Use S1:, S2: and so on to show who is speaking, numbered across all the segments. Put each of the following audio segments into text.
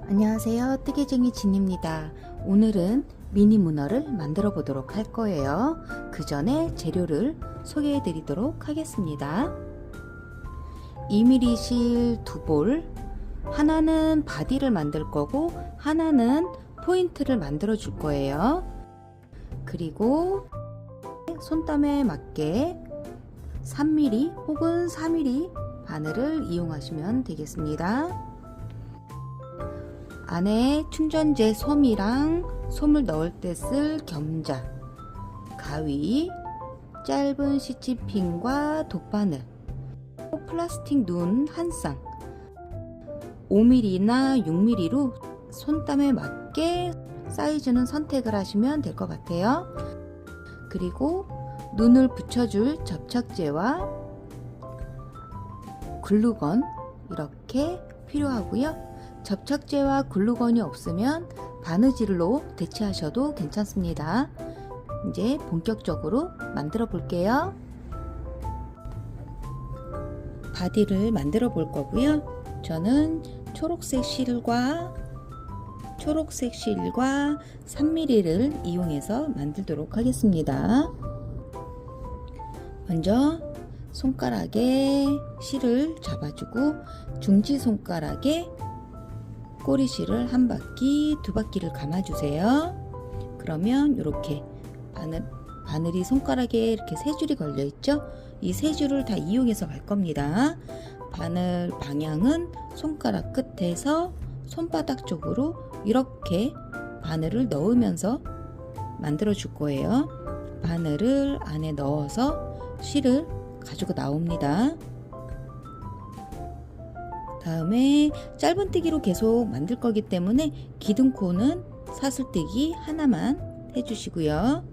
S1: 안녕하세요. 뜨개쟁이 진입니다. 오늘은 미니 문어를 만들어 보도록 할 거예요. 그 전에 재료를 소개해 드리도록 하겠습니다. 2mm 실 2볼, 하나는 바디를 만들 거고 하나는 포인트를 만들어 줄 거예요. 그리고 손땀에 맞게 3mm 혹은 4mm 바늘을 이용하시면 되겠습니다. 안에 충전재 솜이랑 솜을 넣을 때 쓸 겸자, 가위, 짧은 시치핀과 돗바늘, 플라스틱 눈 한 쌍, 5mm나 6mm로 손땀에 맞게 사이즈는 선택을 하시면 될 것 같아요. 그리고 눈을 붙여줄 접착제와 글루건 이렇게 필요하고요. 접착제와 글루건이 없으면 바느질로 대체하셔도 괜찮습니다. 이제 본격적으로 만들어 볼게요. 바디를 만들어 볼 거고요. 저는 초록색 실과 3mm를 이용해서 만들도록 하겠습니다. 먼저 손가락에 실을 잡아주고 중지 손가락에 꼬리실을 한 바퀴, 두 바퀴를 감아주세요. 그러면 이렇게 바늘이 손가락에 이렇게 세 줄이 걸려 있죠? 이 세 줄을 다 이용해서 갈 겁니다. 바늘 방향은 손가락 끝에서 손바닥 쪽으로 이렇게 바늘을 넣으면서 만들어 줄 거예요. 바늘을 안에 넣어서 실을 가지고 나옵니다. 다음에 짧은뜨기로 계속 만들 거기 때문에 기둥코는 사슬뜨기 하나만 해주시고요.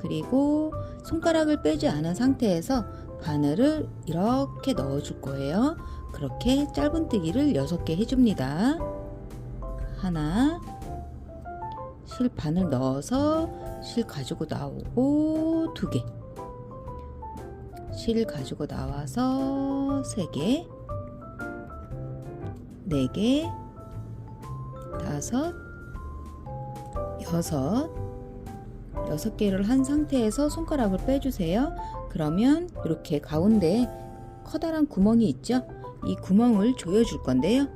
S1: 그리고 손가락을 빼지 않은 상태에서 바늘을 이렇게 넣어 줄 거예요. 그렇게 짧은뜨기를 6개 해줍니다. 하나, 실 바늘 넣어서 실 가지고 나오고 2개, 실 가지고 나와서 3개, 4개, 5, 6개를 한 상태에서 손가락을 빼주세요. 그러면 이렇게 가운데 커다란 구멍이 있죠? 이 구멍을 조여줄 건데요.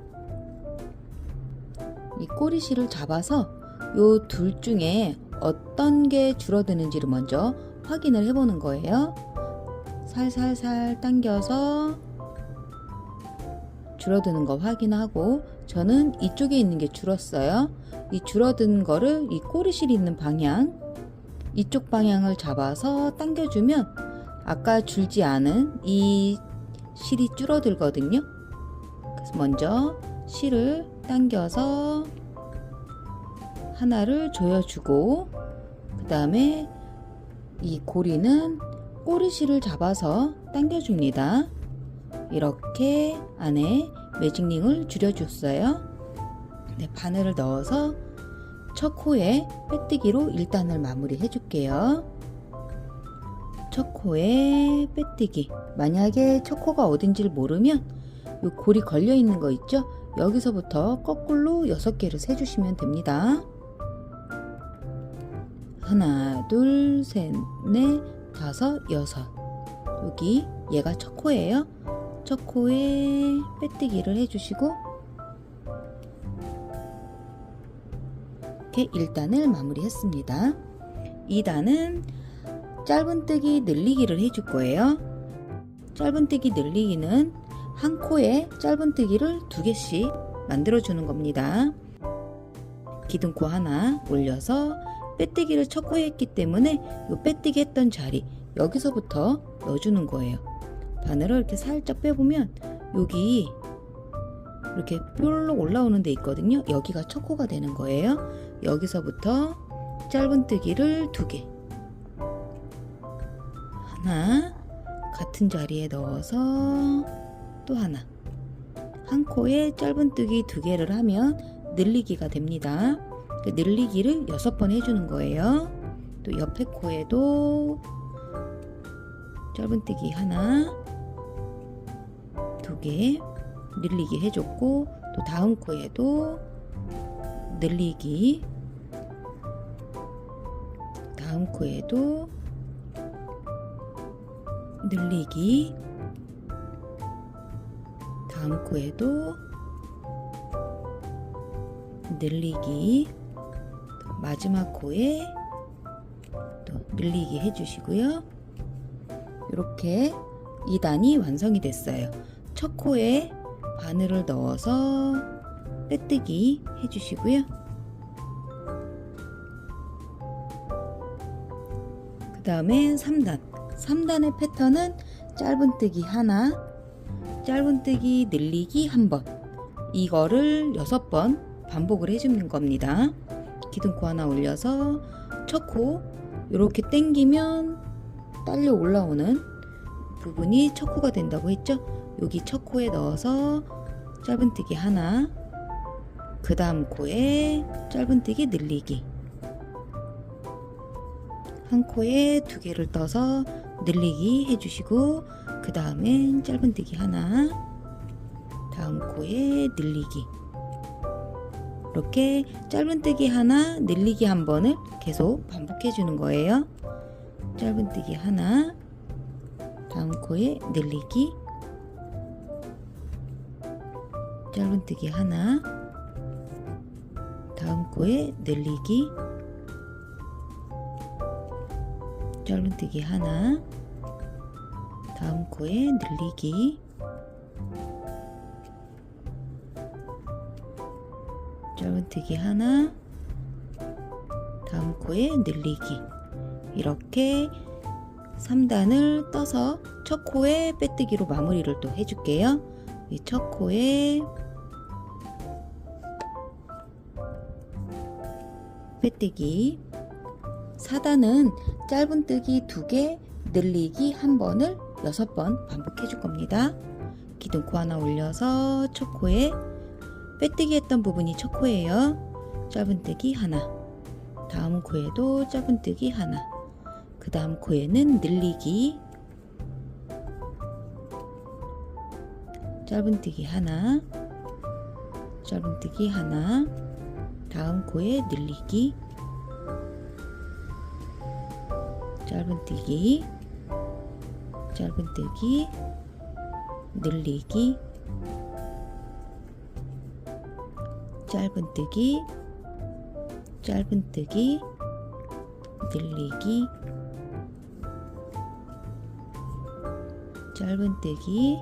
S1: 이 꼬리실을 잡아서 요 둘 중에 어떤 게 줄어드는지를 먼저 확인을 해보는 거예요. 살살살 당겨서 줄어드는 거 확인하고, 저는 이쪽에 있는 게 줄었어요. 이 줄어든 거를 이 꼬리실 있는 방향, 이쪽 방향을 잡아서 당겨주면 아까 줄지 않은 이 실이 줄어들거든요. 그래서 먼저 실을 당겨서 하나를 조여주고, 그 다음에 이 고리는 꼬리실을 잡아서 당겨줍니다. 이렇게 안에 매직링을 줄여줬어요. 네, 바늘을 넣어서 첫 코에 빼뜨기로 1단을 마무리 해줄게요. 첫 코에 빼뜨기. 만약에 첫 코가 어딘지를 모르면 이 고리 걸려 있는 거 있죠? 여기서부터 거꾸로 6개를 세주시면 됩니다. 하나, 둘, 셋, 넷, 다섯, 여섯. 여기 얘가 첫 코예요. 첫 코에 빼뜨기를 해주시고 이렇게 1단을 마무리했습니다. 2단은 짧은뜨기 늘리기를 해줄 거예요. 짧은뜨기 늘리기는 한 코에 짧은뜨기를 2개씩 만들어주는 겁니다. 기둥코 하나 올려서 빼뜨기를 첫 코에 했기 때문에 이 빼뜨기 했던 자리 여기서부터 넣어주는 거예요. 바늘을 이렇게 살짝 빼보면 여기 이렇게 뾰록 올라오는 데 있거든요. 여기가 첫 코가 되는 거예요. 여기서부터 짧은뜨기를 2개, 하나, 같은 자리에 넣어서 또 하나, 한 코에 짧은뜨기 2개를 하면 늘리기가 됩니다. 늘리기를 6번 해주는 거예요. 또 옆에 코에도 짧은뜨기 하나, 2개 늘리기 해줬고, 또 다음 코에도 늘리기, 다음 코에도 늘리기, 다음 코에도 늘리기, 마지막 코에 또 늘리기 해주시고요. 이렇게 2단이 완성이 됐어요. 첫 코에 바늘을 넣어서 빼뜨기 해주시고요. 그 다음에 3단의 패턴은 짧은뜨기 하나, 짧은뜨기 늘리기 한 번, 이거를 6번 반복을 해주는 겁니다. 기둥코 하나 올려서 첫 코 이렇게 당기면 딸려 올라오는 부분이 첫 코가 된다고 했죠. 여기 첫 코에 넣어서 짧은뜨기 하나, 그 다음 코에 짧은뜨기 늘리기, 한 코에 2개를 떠서 늘리기 해주시고, 그 다음엔 짧은뜨기 하나, 다음 코에 늘리기, 이렇게 짧은뜨기 하나, 늘리기 한 번을 계속 반복해 주는 거예요. 짧은뜨기 하나, 다음 코에 늘리기, 짧은뜨기 하나, 다음 코에 늘리기, 짧은뜨기 하나, 다음 코에 늘리기, 짧은뜨기 하나, 다음 코에 늘리기, 이렇게 3단을 떠서 첫 코에 빼뜨기로 마무리를 또 해줄게요. 이 첫 코에 빼뜨기, 4단은 짧은뜨기 2개, 늘리기 한 번을 6번 반복해 줄 겁니다. 기둥코 하나 올려서 첫 코에 빼뜨기 했던 부분이 첫 코예요. 짧은뜨기 하나, 다음 코에도 짧은뜨기 하나, 그 다음 코에는 늘리기, 짧은뜨기 하나, 짧은뜨기 하나, 다음 코에 늘리기, 짧은뜨기, 짧은뜨기, 늘리기, 짧은뜨기, 짧은뜨기, 늘리기, 짧은뜨기,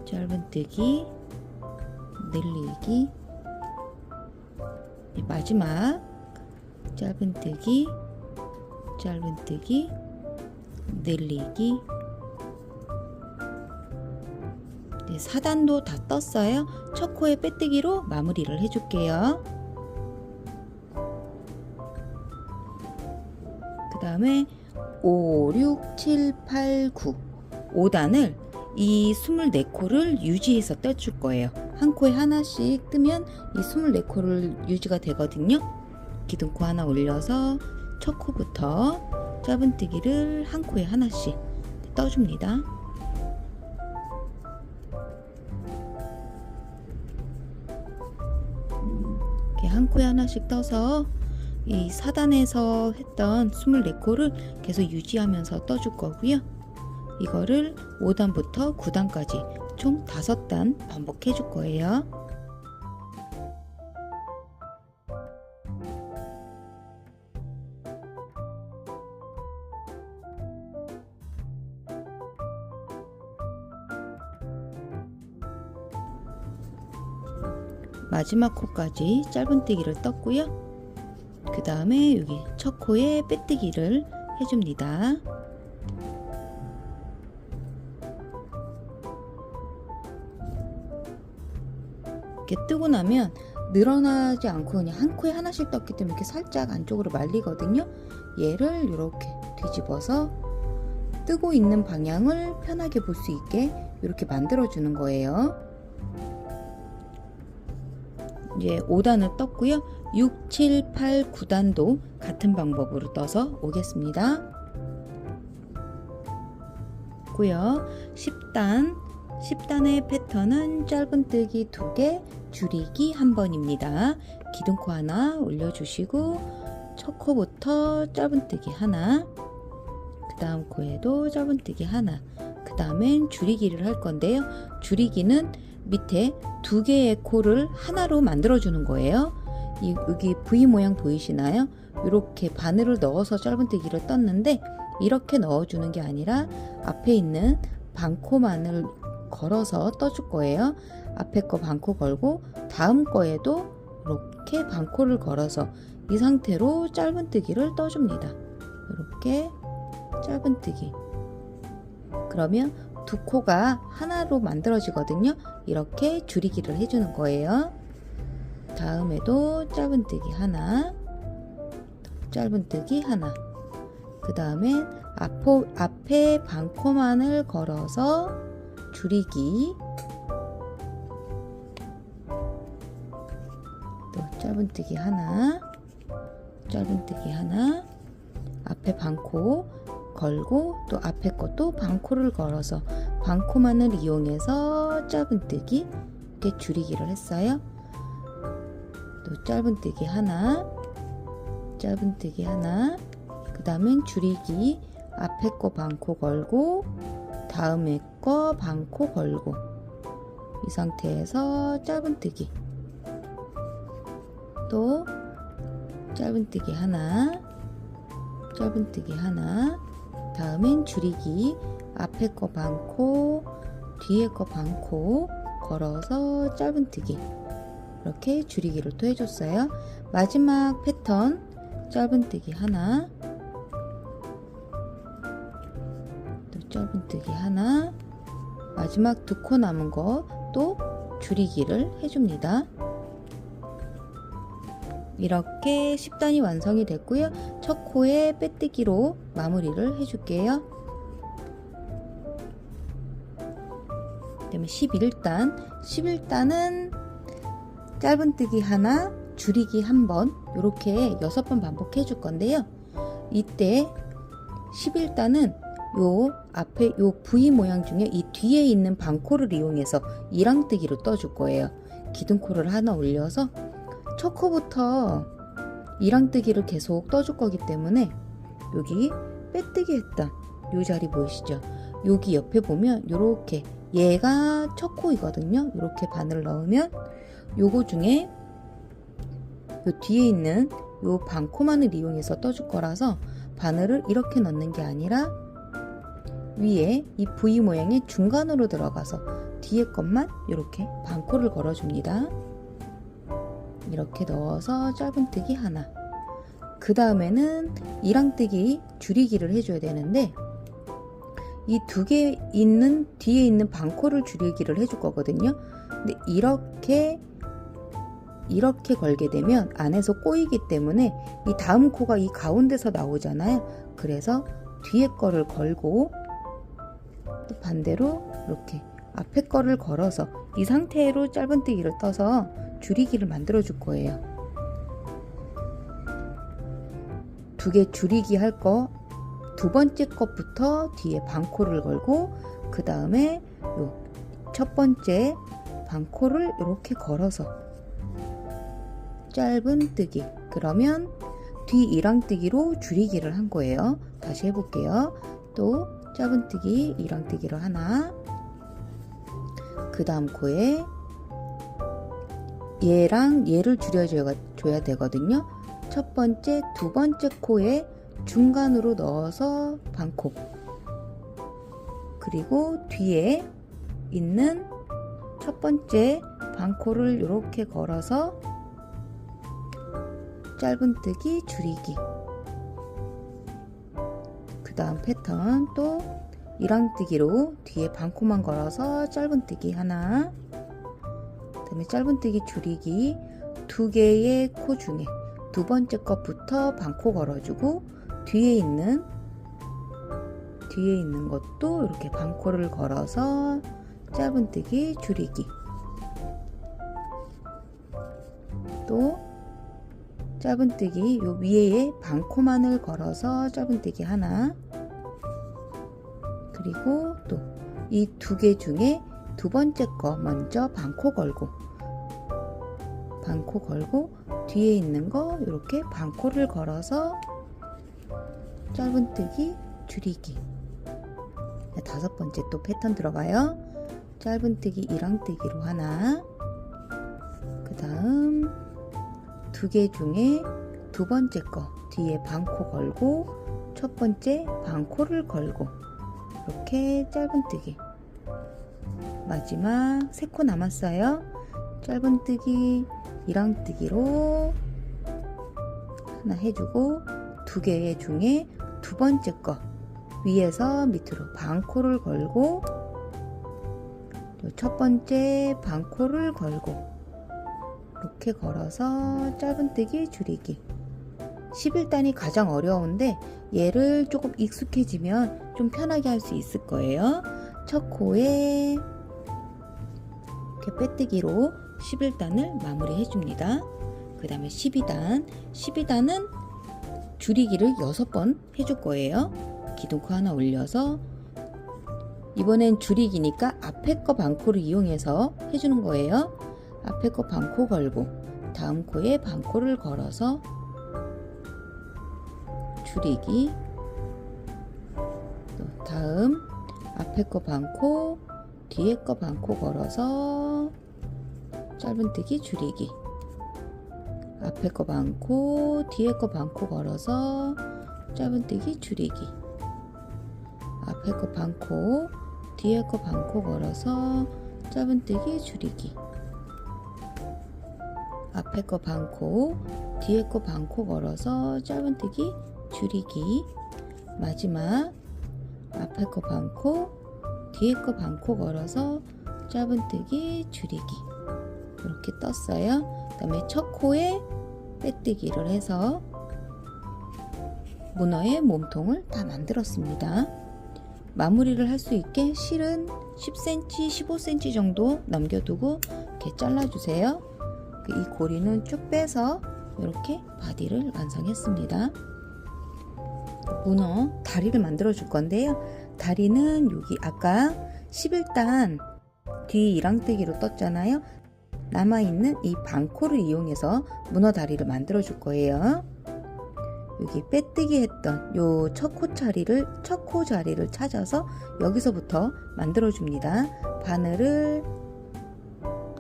S1: 짧은뜨기, 늘리기, 마지막 짧은뜨기, 짧은뜨기, 늘리기. 4단도 다 떴어요. 첫 코에 빼뜨기로 마무리를 해줄게요. 그 다음에 5, 6, 7, 8, 9 5단을 이 24코를 유지해서 떠줄 거예요. 한 코에 하나씩 뜨면 이 24코를 유지가 되거든요. 기둥코 하나 올려서 첫 코부터 짧은뜨기를 한 코에 하나씩 떠줍니다. 이렇게 한 코에 하나씩 떠서 이 4단에서 했던 24코를 계속 유지하면서 떠줄 거고요. 이거를 5단부터 9단까지 총 5단 반복해 줄 거예요. 마지막 코까지 짧은뜨기를 떴고요. 그 다음에 여기 첫 코에 빼뜨기를 해줍니다. 이렇게 뜨고 나면 늘어나지 않고 그냥 한 코에 하나씩 떴기 때문에 이렇게 살짝 안쪽으로 말리거든요. 얘를 이렇게 뒤집어서 뜨고 있는 방향을 편하게 볼 수 있게 이렇게 만들어 주는 거예요. 이제 5단을 떴고요. 6, 7, 8, 9단도 같은 방법으로 떠서 오겠습니다. 고요. 10단의 패턴은 짧은뜨기 2개, 줄이기 한 번입니다. 기둥코 하나 올려주시고 첫 코부터 짧은뜨기 하나, 그 다음 코에도 짧은뜨기 하나, 그 다음엔 줄이기를 할 건데요. 줄이기는 밑에 두 개의 코를 하나로 만들어 주는 거예요. 여기 V 모양 보이시나요? 이렇게 바늘을 넣어서 짧은뜨기를 떴는데 이렇게 넣어주는 게 아니라 앞에 있는 반코만을 걸어서 떠줄 거예요. 앞에 거 반코 걸고 다음 거에도 이렇게 반코를 걸어서 이 상태로 짧은뜨기를 떠줍니다. 이렇게 짧은뜨기. 그러면 두 코가 하나로 만들어지거든요. 이렇게 줄이기를 해주는 거예요. 다음에도 짧은뜨기 하나, 짧은뜨기 하나, 그 다음에 앞에 반코만을 걸어서 줄이기, 또 짧은뜨기 하나, 짧은뜨기 하나, 앞에 반코 걸고 또 앞에 것도 반코를 걸어서 반코만을 이용해서 짧은뜨기, 이렇게 줄이기를 했어요. 또 짧은뜨기 하나, 짧은뜨기 하나, 그 다음엔 줄이기, 앞에 거 반코 걸고 다음에 거 반코 걸고 이 상태에서 짧은뜨기, 또 짧은뜨기 하나, 짧은뜨기 하나, 다음엔 줄이기, 앞에 거 반코 뒤에 거 반코 걸어서 짧은뜨기, 이렇게 줄이기를 또 해줬어요. 마지막 패턴 짧은뜨기 하나, 또 짧은뜨기 하나, 마지막 두 코 남은 거 또 줄이기를 해줍니다. 이렇게 10단이 완성이 됐고요. 첫 코에 빼뜨기로 마무리를 해줄게요. 그다음에 11단은 짧은뜨기 하나, 줄이기 한 번, 이렇게 6번 반복해 줄 건데요. 이때 11단은 요 앞에 요 V 모양 중에 이 뒤에 있는 반코를 이용해서 이랑뜨기로 떠줄 거예요. 기둥코를 하나 올려서 첫 코부터 이랑뜨기를 계속 떠줄 거기 때문에 여기 빼뜨기 했던 요 자리 보이시죠? 여기 옆에 보면 요렇게 얘가 첫 코이거든요. 이렇게 바늘을 넣으면 요거 중에 요 뒤에 있는 요 반코만을 이용해서 떠줄 거라서 바늘을 이렇게 넣는 게 아니라 위에 이 V 모양의 중간으로 들어가서 뒤에 것만 이렇게 반코를 걸어줍니다. 이렇게 넣어서 짧은뜨기 하나, 그 다음에는 이랑뜨기 줄이기를 해줘야 되는데 이 두 개 있는 뒤에 있는 반코를 줄이기를 해줄 거거든요. 근데 이렇게 걸게 되면 안에서 꼬이기 때문에 이 다음 코가 이 가운데서 나오잖아요. 그래서 뒤에 거를 걸고 또 반대로 이렇게 앞에 거를 걸어서 이 상태로 짧은뜨기를 떠서 줄이기를 만들어 줄 거예요. 두 개 줄이기 할 거 두 번째 것부터 뒤에 반코를 걸고 그 다음에 요 첫 번째 반코를 이렇게 걸어서 짧은뜨기, 그러면 뒤 이랑뜨기로 줄이기를 한 거예요. 다시 해볼게요. 또 짧은뜨기 이랑뜨기로 하나, 그 다음 코에 얘랑 얘를 줄여줘야 되거든요. 첫 번째, 두 번째 코에 중간으로 넣어서 반코, 그리고 뒤에 있는 첫 번째 반코를 이렇게 걸어서 짧은뜨기 줄이기, 그 다음 패턴 또 이랑뜨기로 뒤에 반코만 걸어서 짧은뜨기 하나, 그 다음에 짧은뜨기 줄이기, 두 개의 코 중에 두 번째 것부터 반코 걸어주고 뒤에 있는 것도 이렇게 반코를 걸어서 짧은뜨기 줄이기, 또 짧은뜨기 요 위에 반코만을 걸어서 짧은뜨기 하나, 그리고 또 이 두 개 중에 두 번째 거 먼저 반코 걸고 반코 걸고 뒤에 있는 거 이렇게 반코를 걸어서 짧은뜨기 줄이기. 5번째 또 패턴 들어가요. 짧은뜨기 1항뜨기로 하나, 그 다음 2개 중에 2번째 거 뒤에 반코 걸고 첫 번째 반코를 걸고 이렇게 짧은뜨기. 마지막 3코 남았어요. 짧은뜨기 1항뜨기로 하나 해주고 2개 중에 2번째 거 위에서 밑으로 반코를 걸고 첫 번째 반코를 걸고 이렇게 걸어서 짧은뜨기 줄이기. 11단이 가장 어려운데 얘를 조금 익숙해지면 좀 편하게 할 수 있을 거예요. 첫 코에 이렇게 빼뜨기로 11단을 마무리 해줍니다. 그 다음에 12단. 12단은 줄이기를 6번 해줄 거예요. 기둥코 하나 올려서 이번엔 줄이기니까 앞에 거 반코를 이용해서 해주는 거예요. 앞에 거 반코 걸고 다음 코에 반코를 걸어서 줄이기. 또 다음 앞에 거 반코 뒤에 거 반코 걸어서 짧은뜨기 줄이기. 앞에 거 반코 뒤에 거 반코 걸어서 짧은뜨기 줄이기. 앞에 거 반코 뒤에 거 반코 걸어서 짧은뜨기 줄이기. 앞에 거 반코 뒤에 거 반코 걸어서 짧은뜨기 줄이기. 마지막 앞에 거 반코 뒤에 거 반코 걸어서 짧은뜨기 줄이기. 이렇게 떴어요. 그 다음에 첫 코에 빼뜨기를 해서 문어의 몸통을 다 만들었습니다. 마무리를 할 수 있게 실은 10cm, 15cm 정도 남겨두고 이렇게 잘라주세요. 이 고리는 쭉 빼서 이렇게 바디를 완성했습니다. 문어 다리를 만들어 줄 건데요. 다리는 여기 아까 11단 뒤 1항뜨기로 떴잖아요. 남아있는 이 반코를 이용해서 문어 다리를 만들어 줄 거예요. 여기 빼뜨기 했던 요 첫 코 자리를 찾아서 여기서부터 만들어 줍니다. 바늘을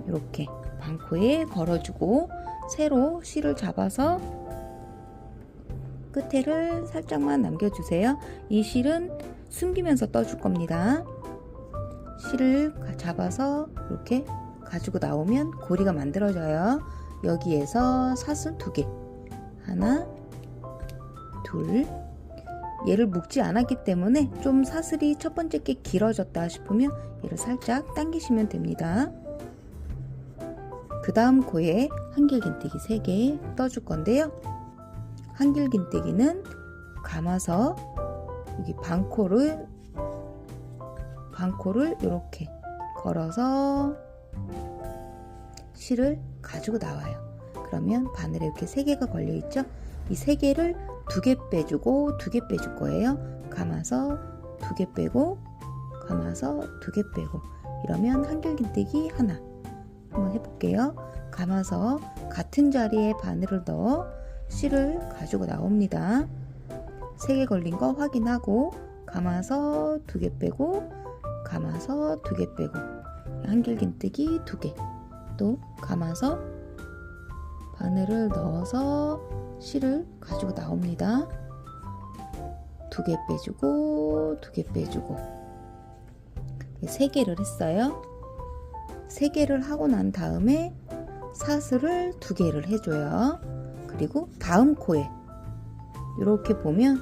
S1: 이렇게 반코에 걸어주고 세로 실을 잡아서 끝에를 살짝만 남겨주세요. 이 실은 숨기면서 떠줄 겁니다. 실을 잡아서 이렇게 가지고 나오면 고리가 만들어져요. 여기에서 사슬 2개, 하나, 둘. 얘를 묶지 않았기 때문에 좀 사슬이 첫 번째 게 길어졌다 싶으면 얘를 살짝 당기시면 됩니다. 그 다음 코에 한길긴뜨기 3개 떠줄 건데요. 한길긴뜨기는 감아서 여기 반코를 이렇게 걸어서 실을 가지고 나와요. 그러면 바늘에 이렇게 3개가 걸려 있죠. 이 3개를 2개 빼주고 2개 빼줄 거예요. 감아서 2개 빼고 감아서 2개 빼고 이러면 한길긴뜨기 하나. 한번 해볼게요. 감아서 같은 자리에 바늘을 넣어 실을 가지고 나옵니다. 3개 걸린 거 확인하고 감아서 2개 빼고 감아서 2개 빼고 한길긴뜨기 2개. 또 감아서 바늘을 넣어서 실을 가지고 나옵니다. 2개 빼주고 2개 빼주고 3개를 했어요. 3개를 하고 난 다음에 사슬을 2개를 해줘요. 그리고 다음 코에 이렇게 보면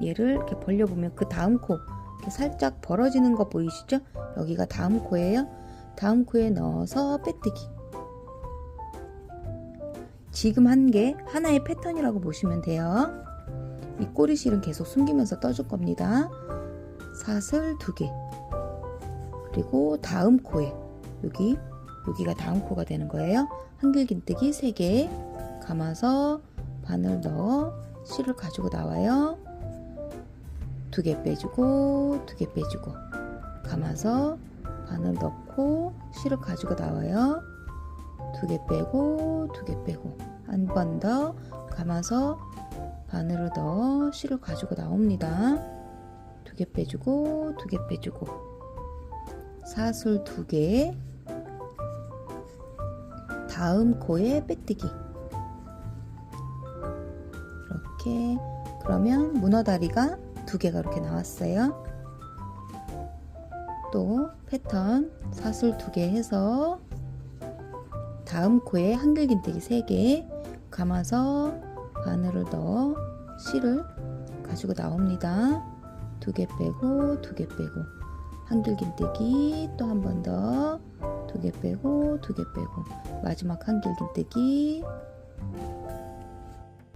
S1: 얘를 이렇게 벌려보면 그 다음 코 이렇게 살짝 벌어지는 거 보이시죠? 여기가 다음 코예요. 다음 코에 넣어서 빼뜨기. 지금 한 게 하나의 패턴이라고 보시면 돼요. 이 꼬리실은 계속 숨기면서 떠줄 겁니다. 사슬 2개. 그리고 다음 코에 여기가 다음 코가 되는 거예요. 한길긴뜨기 3개 감아서 바늘 넣어 실을 가지고 나와요. 2개 빼주고 2개 빼주고 감아서 바늘 넣고 실을 가지고 나와요. 2개 빼고 2개 빼고 한 번 더 감아서 바늘을 넣어 실을 가지고 나옵니다. 2개 빼주고 2개 빼주고 사슬 2개, 다음 코에 빼뜨기. 이렇게 그러면 문어다리가 2개가 이렇게 나왔어요. 또 패턴 사슬 2개 해서 다음 코에 한길긴뜨기 3개 감아서 바늘을 넣어 실을 가지고 나옵니다. 2개 빼고 2개 빼고 한길긴뜨기 또 한 번 더 2개 빼고 2개 빼고 마지막 한길긴뜨기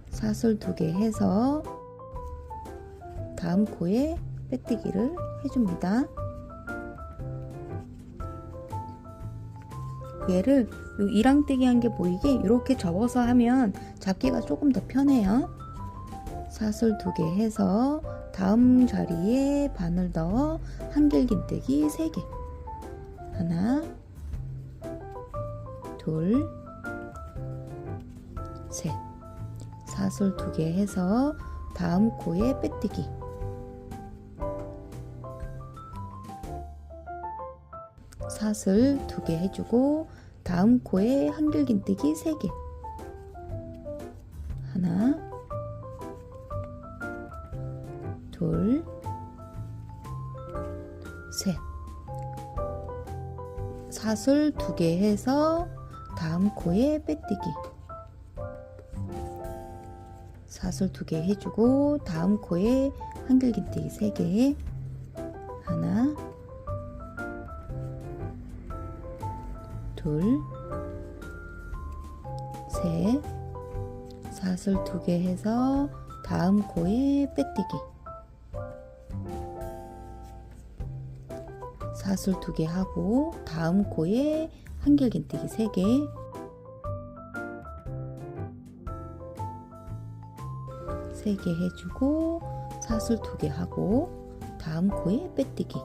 S1: 사슬 2개 해서 다음 코에 빼뜨기를 해줍니다. 얘를 요 이랑뜨기 한 게 보이게 이렇게 접어서 하면 잡기가 조금 더 편해요. 사슬 2개 해서 다음 자리에 바늘 넣어 한길긴뜨기 3개 하나 둘 셋 사슬 2개 해서 다음 코에 빼뜨기 사슬 2개 해주고 다음 코에 한길긴뜨기 3개 하나 둘 셋 사슬 2개 해서 다음 코에 빼뜨기 사슬 2개 해주고 다음 코에 한길긴뜨기 3개 하나 둘 셋 사슬 2개 해서 다음 코에 빼뜨기 사슬 2개 하고 다음 코에 한길긴뜨기 3개 해주고 사슬 2개 하고 다음 코에 빼뜨기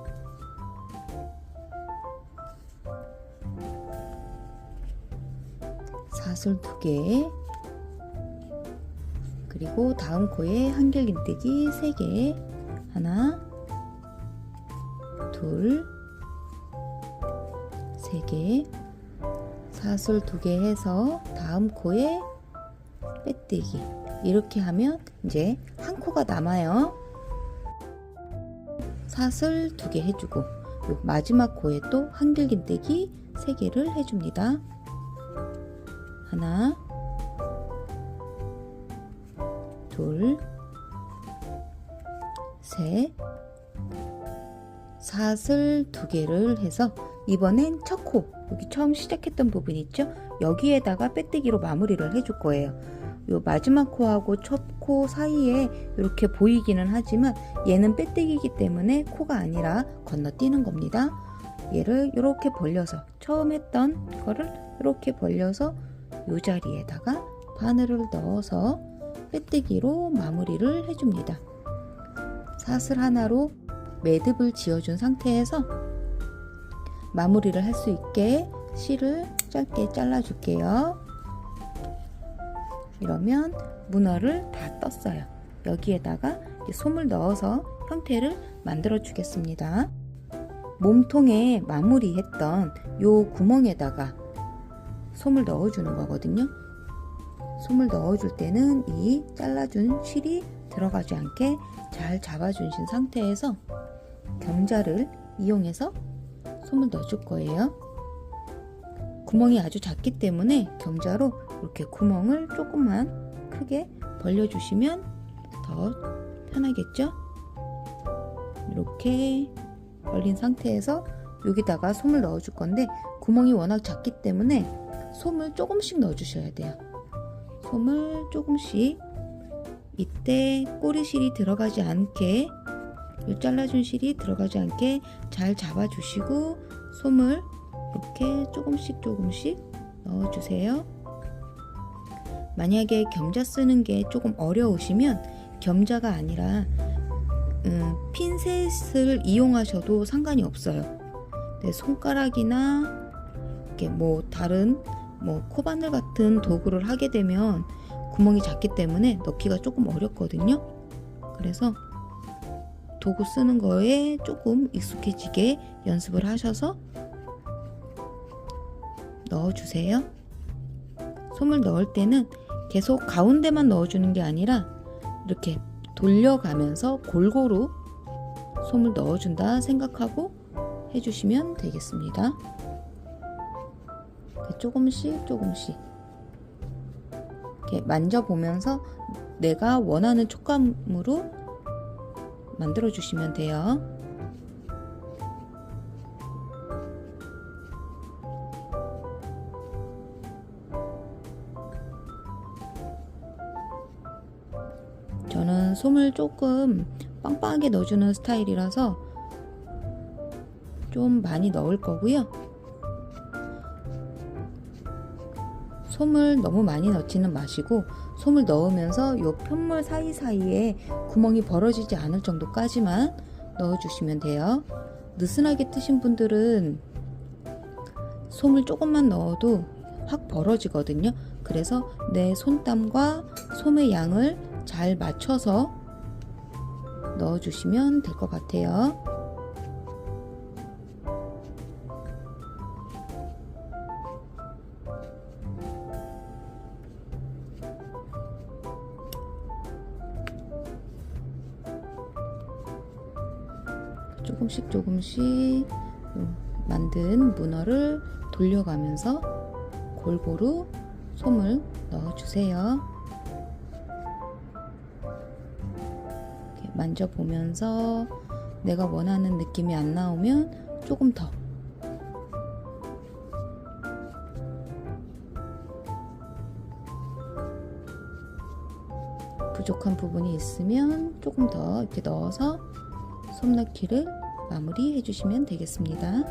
S1: 사슬 2개 그리고 다음 코에 한길긴뜨기 3개 하나 둘 3개 사슬 2개 해서 다음 코에 빼뜨기 이렇게 하면 이제 한 코가 남아요. 사슬 2개 해주고 요 마지막 코에 또 한길긴뜨기 3개를 해줍니다. 하나 둘 셋 사슬 2개를 해서 이번엔 첫 코 여기 처음 시작했던 부분 있죠? 여기에다가 빼뜨기로 마무리를 해줄 거예요. 요 마지막 코하고 첫 코 사이에 이렇게 보이기는 하지만 얘는 빼뜨기이기 때문에 코가 아니라 건너뛰는 겁니다. 얘를 이렇게 벌려서 처음 했던 거를 이렇게 벌려서 요 자리에다가 바늘을 넣어서 빼뜨기로 마무리를 해줍니다. 사슬 하나로 매듭을 지어준 상태에서 마무리를 할 수 있게 실을 짧게 잘라줄게요. 이러면 문어를 다 떴어요. 여기에다가 솜을 넣어서 형태를 만들어 주겠습니다. 몸통에 마무리했던 요 구멍에다가 솜을 넣어주는 거거든요. 솜을 넣어줄 때는 이 잘라준 실이 들어가지 않게 잘 잡아주신 상태에서 겸자를 이용해서 솜을 넣어줄 거예요. 구멍이 아주 작기 때문에 겸자로 이렇게 구멍을 조금만 크게 벌려주시면 더 편하겠죠? 이렇게 벌린 상태에서 여기다가 솜을 넣어줄 건데 구멍이 워낙 작기 때문에 솜을 조금씩 넣어주셔야 돼요. 솜을 조금씩 이때 꼬리실이 들어가지 않게 이 잘라준 실이 들어가지 않게 잘 잡아주시고 솜을 이렇게 조금씩 넣어주세요. 만약에 겸자 쓰는 게 조금 어려우시면 겸자가 아니라 핀셋을 이용하셔도 상관이 없어요. 내 손가락이나 이렇게 뭐 다른 뭐 코바늘 같은 도구를 하게 되면 구멍이 작기 때문에 넣기가 조금 어렵거든요. 그래서 도구 쓰는 거에 조금 익숙해지게 연습을 하셔서 넣어주세요. 솜을 넣을 때는 계속 가운데만 넣어주는 게 아니라 이렇게 돌려가면서 골고루 솜을 넣어준다 생각하고 해주시면 되겠습니다. 조금씩 이렇게 만져보면서 내가 원하는 촉감으로 만들어 주시면 돼요. 저는 솜을 조금 빵빵하게 넣어주는 스타일이라서 좀 많이 넣을 거고요. 솜을 너무 많이 넣지는 마시고 솜을 넣으면서 요 편물 사이사이에 구멍이 벌어지지 않을 정도까지만 넣어주시면 돼요. 느슨하게 뜨신 분들은 솜을 조금만 넣어도 확 벌어지거든요. 그래서 내 손땀과 솜의 양을 잘 맞춰서 넣어주시면 될 것 같아요. 조금씩 만든 문어를 돌려가면서 골고루 솜을 넣어주세요. 이렇게 만져보면서 내가 원하는 느낌이 안 나오면 조금 더 부족한 부분이 있으면 조금 더 이렇게 넣어서 솜 넣기를 마무리 해주시면 되겠습니다.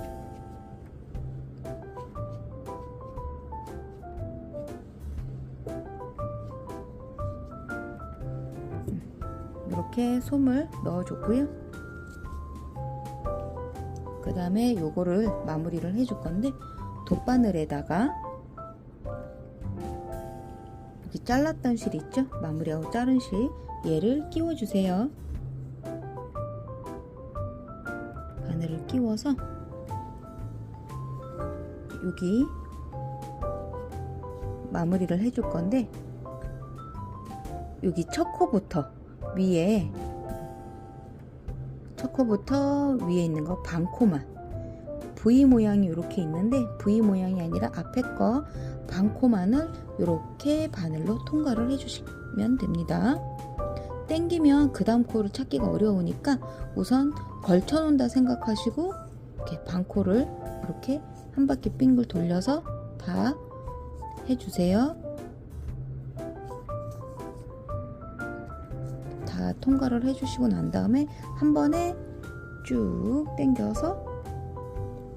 S1: 이렇게 솜을 넣어줬고요. 그 다음에 요거를 마무리를 해줄 건데 돗바늘에다가 이렇게 잘랐던 실 있죠? 마무리하고 자른 실 얘를 끼워주세요. 바늘을 끼워서 여기 마무리를 해줄 건데 여기 첫 코부터 위에 있는 거 반코만 V 모양이 이렇게 있는데 V 모양이 아니라 앞에 거 반코만을 이렇게 바늘로 통과를 해주시면 됩니다. 땡기면 그 다음 코를 찾기가 어려우니까 우선 걸쳐 놓는다 생각하시고 이렇게 반코를 이렇게 한 바퀴 빙글 돌려서 다 해주세요. 다 통과를 해주시고 난 다음에 한 번에 쭉 당겨서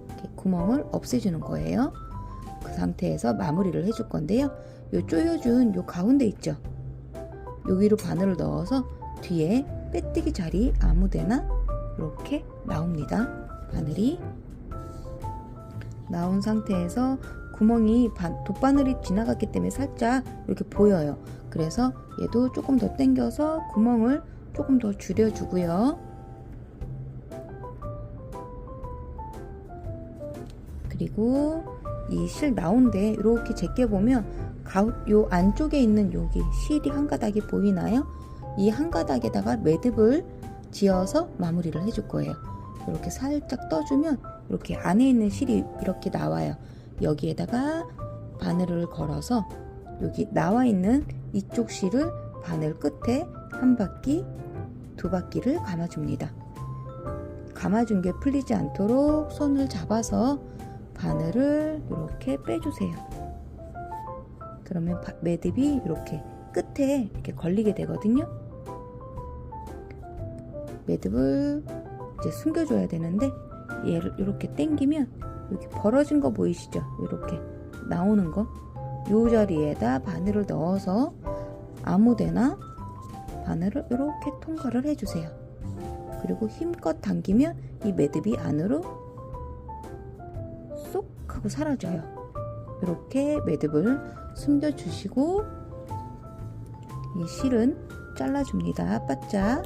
S1: 이렇게 구멍을 없애주는 거예요. 그 상태에서 마무리를 해줄 건데요. 요 조여준 요 가운데 있죠? 여기로 바늘을 넣어서 뒤에 빼뜨기 자리 아무데나 이렇게 나옵니다. 바늘이 나온 상태에서 구멍이 돗바늘이 지나갔기 때문에 살짝 이렇게 보여요. 그래서 얘도 조금 더 당겨서 구멍을 조금 더 줄여주고요. 그리고 이 실 나온데 이렇게 제껴보면 요 안쪽에 있는 여기 실이 한 가닥이 보이나요? 이 한 가닥에다가 매듭을 지어서 마무리를 해줄 거예요. 이렇게 살짝 떠주면 이렇게 안에 있는 실이 이렇게 나와요. 여기에다가 바늘을 걸어서 여기 나와 있는 이쪽 실을 바늘 끝에 한 바퀴, 두 바퀴를 감아줍니다. 감아준 게 풀리지 않도록 손을 잡아서 바늘을 이렇게 빼주세요. 그러면 매듭이 이렇게 끝에 이렇게 걸리게 되거든요. 매듭을 이제 숨겨줘야 되는데 얘를 이렇게 당기면 이렇게 벌어진 거 보이시죠? 이렇게 나오는 거, 요 자리에다 바늘을 넣어서 아무데나 바늘을 이렇게 통과를 해주세요. 그리고 힘껏 당기면 이 매듭이 안으로 쏙 하고 사라져요. 이렇게 매듭을 숨겨주시고 이 실은 잘라줍니다. 바짝.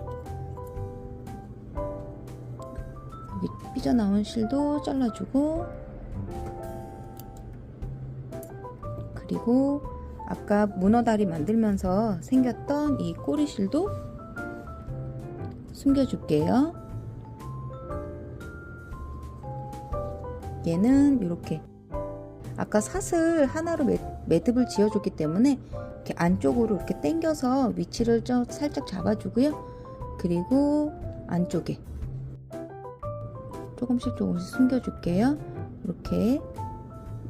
S1: 여기 삐져나온 실도 잘라주고, 그리고 아까 문어다리 만들면서 생겼던 이 꼬리실도 숨겨줄게요. 얘는 이렇게 아까 사슬 하나로 매듭을 지어줬기 때문에 이렇게 안쪽으로 이렇게 당겨서 위치를 좀 살짝 잡아주고요. 그리고 안쪽에 조금씩 숨겨줄게요. 이렇게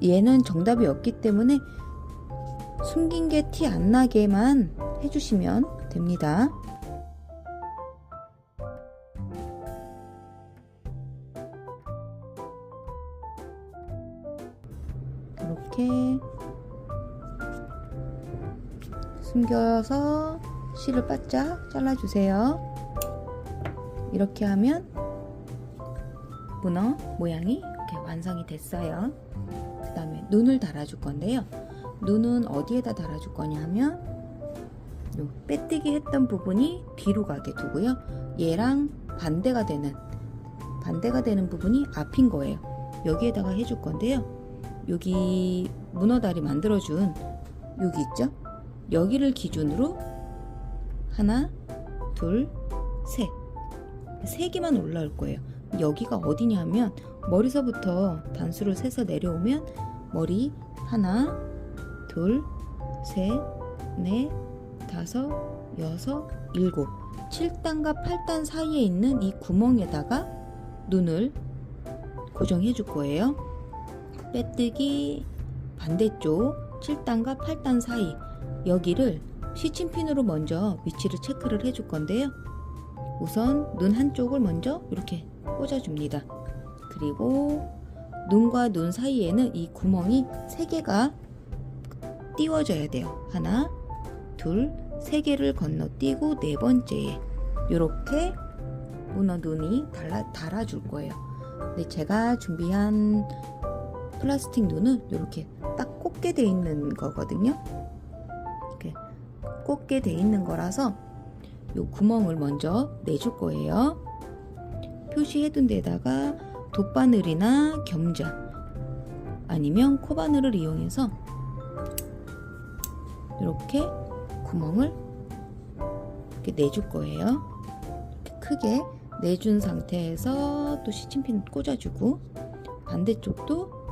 S1: 얘는 정답이 없기 때문에 숨긴 게 티 안 나게만 해주시면 됩니다. 이렇게 숨겨서 실을 바짝 잘라주세요. 이렇게 하면 문어 모양이 이렇게 완성이 됐어요. 그 다음에 눈을 달아줄 건데요. 눈은 어디에다 달아줄 거냐 하면 요 빼뜨기 했던 부분이 뒤로 가게 두고요. 얘랑 반대가 되는 부분이 앞인 거예요. 여기에다가 해줄 건데요. 여기 문어다리 만들어준 여기 있죠? 여기를 기준으로 하나, 둘, 셋. 세 개만 올라올 거예요. 여기가 어디냐 하면 머리서부터 단수를 세서 내려오면 머리 하나, 둘, 셋, 넷, 다섯, 여섯, 일곱, 7단과 8단 사이에 있는 이 구멍에다가 눈을 고정해 줄 거예요. 빼뜨기 반대쪽 7단과 8단 사이 여기를 시침핀으로 먼저 위치를 체크를 해줄 건데요. 우선 눈 한쪽을 먼저 이렇게 꽂아줍니다. 그리고 눈과 눈 사이에는 이 구멍이 3개가 띄워져야 돼요. 하나, 둘, 3개를 건너뛰고 네 번째에 이렇게 문어 눈이 달아줄 거예요. 근데 제가 준비한 플라스틱 눈은 이렇게 딱 꽂게 돼 있는 거거든요. 이렇게 꽂게 돼 있는 거라서 이 구멍을 먼저 내줄 거예요. 표시해둔 데다가 돗바늘이나 겸자 아니면 코바늘을 이용해서 이렇게 구멍을 이렇게 내줄 거예요. 이렇게 크게 내준 상태에서 또 시침핀 꽂아주고 반대쪽도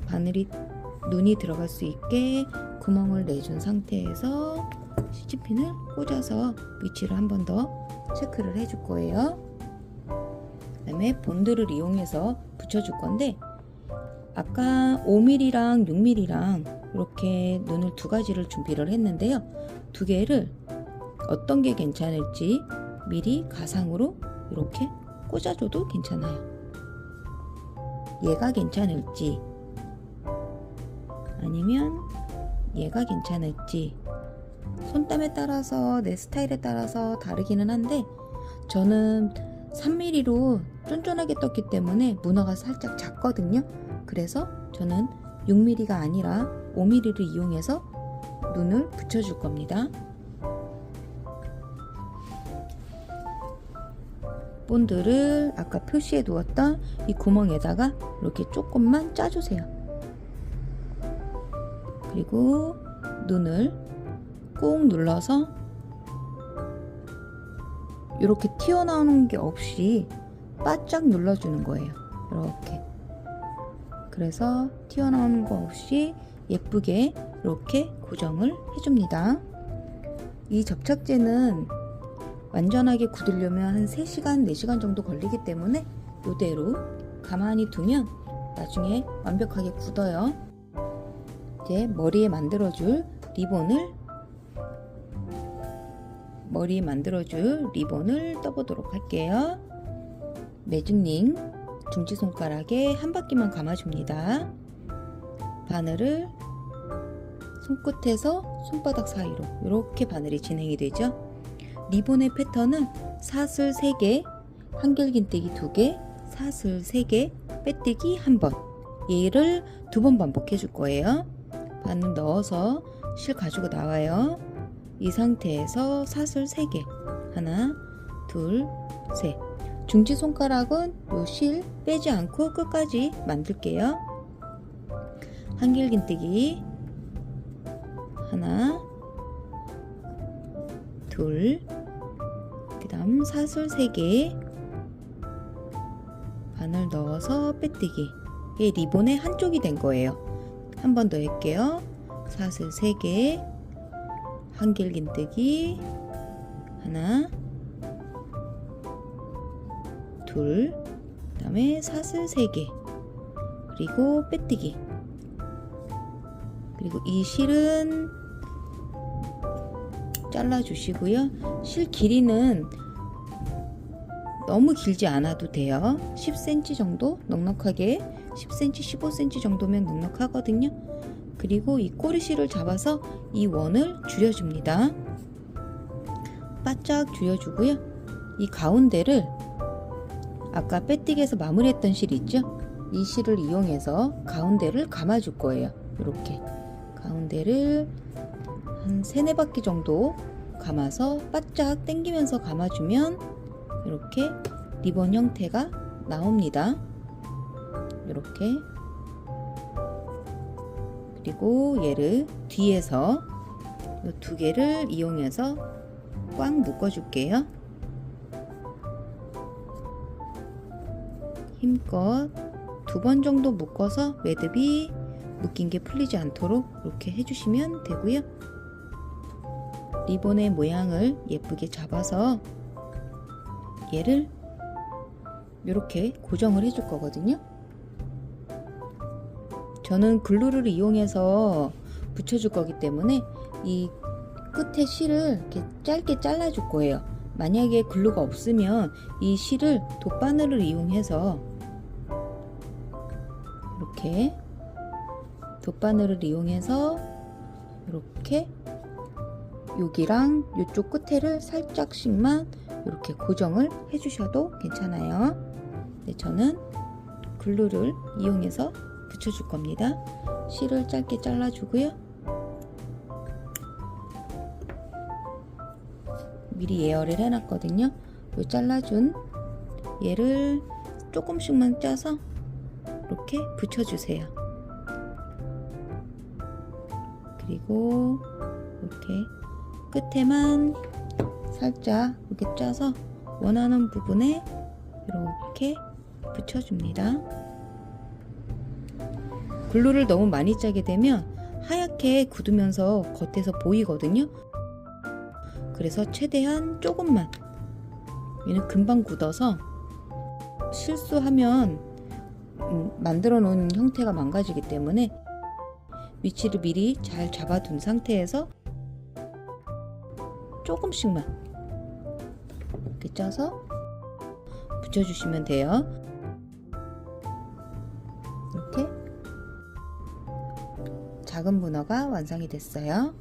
S1: 바늘이 눈이 들어갈 수 있게 구멍을 내준 상태에서 시침핀을 꽂아서 위치를 한 번 더 체크를 해줄 거예요. 그 다음에 본드를 이용해서 붙여줄 건데 아까 5mm랑 6mm랑 이렇게 눈을 두 가지를 준비를 했는데요. 두 개를 어떤 게 괜찮을지 미리 가상으로 이렇게 꽂아줘도 괜찮아요. 얘가 괜찮을지 아니면 얘가 괜찮을지 손땀에 따라서 내 스타일에 따라서 다르기는 한데 저는 3mm로 쫀쫀하게 떴기 때문에 문어가 살짝 작거든요. 그래서 저는 6mm가 아니라 5mm를 이용해서 눈을 붙여줄 겁니다. 본드를 아까 표시해 두었던 이 구멍에다가 이렇게 조금만 짜주세요. 그리고 눈을 꾹 눌러서 이렇게 튀어나오는 게 없이 바짝 눌러주는 거예요. 이렇게. 그래서 튀어나오는 거 없이 예쁘게 이렇게 고정을 해줍니다. 이 접착제는 완전하게 굳으려면 한 3시간, 4시간 정도 걸리기 때문에 이대로 가만히 두면 나중에 완벽하게 굳어요. 이제 머리에 만들어줄 리본을 떠보도록 할게요. 매직링 중지손가락에 한 바퀴만 감아줍니다. 바늘을 손끝에서 손바닥 사이로 이렇게 바늘이 진행이 되죠. 리본의 패턴은 사슬 3개, 한길긴뜨기 2개, 사슬 3개, 빼뜨기 1번. 얘를 2번 반복해 줄 거예요. 바늘 넣어서 실 가지고 나와요. 이 상태에서 사슬 3개. 하나, 둘, 셋. 중지 손가락은 요 실 빼지 않고 끝까지 만들게요. 한길긴뜨기 하나, 둘, 그 다음 사슬 3개, 바늘 넣어서 빼뜨기. 이게 리본의 한쪽이 된 거예요. 한 번 더 할게요. 사슬 3개, 한길긴뜨기 하나, 둘, 그 다음에 사슬 3개, 그리고 빼뜨기. 그리고 이 실은 잘라 주시고요. 실 길이는 너무 길지 않아도 돼요. 10cm 정도 넉넉하게, 10cm, 15cm 정도면 넉넉하거든요. 그리고 이 꼬리실을 잡아서 이 원을 줄여줍니다. 바짝 줄여주고요. 이 가운데를 아까 빼뜨기에서 마무리했던 실 있죠? 이 실을 이용해서 가운데를 감아줄 거예요. 이렇게 가운데를 한 3-4바퀴 정도 감아서 바짝 당기면서 감아주면 이렇게 리본 형태가 나옵니다. 이렇게. 그리고 얘를 뒤에서 이 2개를 이용해서 꽉 묶어 줄게요. 힘껏 2번 정도 묶어서 매듭이 묶인 게 풀리지 않도록 이렇게 해주시면 되고요. 리본의 모양을 예쁘게 잡아서 얘를 이렇게 고정을 해줄 거거든요. 저는 글루를 이용해서 붙여줄 거기 때문에 이 끝에 실을 이렇게 짧게 잘라줄 거예요. 만약에 글루가 없으면 이 실을 돗바늘을 이용해서 이렇게 돗바늘을 이용해서 이렇게 여기랑 이쪽 끝에를 살짝씩만 이렇게 고정을 해주셔도 괜찮아요. 네, 저는 글루를 이용해서 붙여줄 겁니다. 실을 짧게 잘라주고요. 미리 예열을 해놨거든요. 이 잘라준 얘를 조금씩만 짜서 이렇게 붙여주세요. 그리고 이렇게 끝에만 살짝 이렇게 짜서 원하는 부분에 이렇게 붙여줍니다. 글루를 너무 많이 짜게 되면 하얗게 굳으면서 겉에서 보이거든요. 그래서 최대한 조금만. 얘는 금방 굳어서 실수하면 만들어 놓은 형태가 망가지기 때문에 위치를 미리 잘 잡아둔 상태에서 조금씩만 이렇게 짜서 붙여주시면 돼요. 이렇게 작은 문어가 완성이 됐어요.